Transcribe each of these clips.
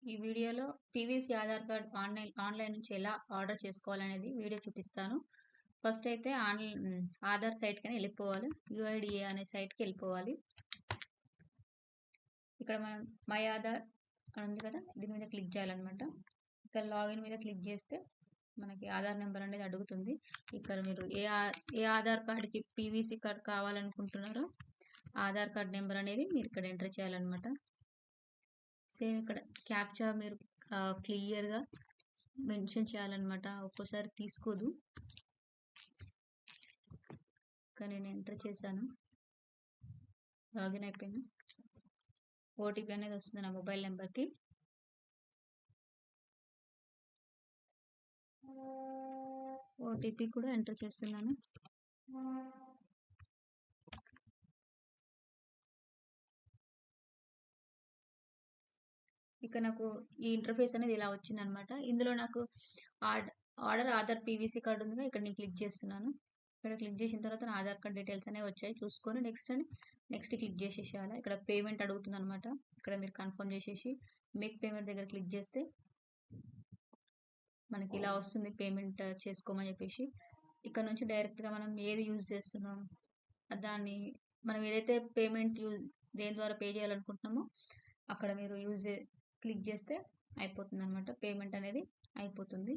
ఈ వీడియోలో PVC Aadhaar card online నుంచి ఎలా ఆర్డర్ చేసుకోవాలనేది వీడియో చూపిస్తాను. ఫస్ట్ అయితే ఆధార్ సైట్‌కని వెళ్ళిపోవాలి. యూఐడీఏ అనే సైట్‌కి వెళ్ళిపోవాలి. ఇక్కడ మనం మై ఆధార్ అని ఉంది కదా, దీని మీద క్లిక్ చేయాలన్నమాట. ఇక్కడ లాగిన్ మీద క్లిక్ చేస్తే మనకి ఆధార్ నెంబర్ అనేది అడుగుతుంది. ఇక్కడ మీరు ఏ ఆధార్ కార్డ్‌కి పీవీసీ కార్డ్ కావాలనుకుంటున్నారో ఆధార్ కార్డ్ నెంబర్ అనేది మీరు ఇక్కడ ఎంటర్ చేయాలన్నమాట. సేమ్ ఇక్కడ క్యాప్చా మీరు క్లియర్‌గా మెన్షన్ చేయాలన్నమాట. ఒక్కోసారి తీసుకోదు. కానీ నేను ఎంటర్ చేశాను, లాగిన్ అయిపోయాను. ఓటీపీ అనేది వస్తుంది నా మొబైల్ నెంబర్కి. ఓటీపీ కూడా ఎంటర్ చేస్తున్నాను. ఇక నాకు ఈ ఇంటర్ఫేస్ అనేది ఇలా వచ్చిందనమాట. ఇందులో నాకు ఆర్డర్ ఆధార్ పీవీసీ కార్డు ఉందిగా, ఇక్కడ నేను క్లిక్ చేస్తున్నాను. ఇక్కడ క్లిక్ చేసిన తర్వాత నా ఆధార్ కార్డ్ డీటెయిల్స్ అనేవి వచ్చాయి, చూసుకొని నెక్స్ట్ క్లిక్ చేసేసేయాలి. ఇక్కడ పేమెంట్ అడుగుతుంది అనమాట. ఇక్కడ మీరు కన్ఫర్మ్ చేసేసి మేక్ పేమెంట్ దగ్గర క్లిక్ చేస్తే మనకి ఇలా వస్తుంది, పేమెంట్ చేసుకోమని చెప్పేసి. ఇక్కడ నుంచి డైరెక్ట్గా మనం ఏది యూజ్ చేస్తున్నాం దాన్ని, మనం ఏదైతే పేమెంట్ దేని ద్వారా పే చేయాలనుకుంటున్నామో అక్కడ మీరు క్లిక్ చేస్తే అయిపోతుంది అనమాట. పేమెంట్ అనేది అయిపోతుంది.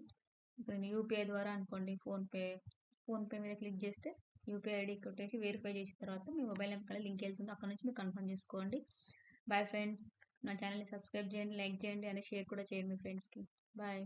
ఇప్పుడు యూపీఐ ద్వారా అనుకోండి, ఫోన్పే మీద క్లిక్ చేస్తే యూపీఐ ఐడి కొట్టేసి వెరిఫై చేసిన తర్వాత మీ మొబైల్ నెంబర్ లింక్ వెళ్తుంది. అక్కడ నుంచి మీరు కన్ఫర్మ్ చేసుకోండి. Bye friends. నా ఛానల్ని సబ్స్క్రైబ్ చేయండి, లైక్ చేయండి, అని షేర్ కూడా చేయండి మీ ఫ్రెండ్స్కి. బాయ్.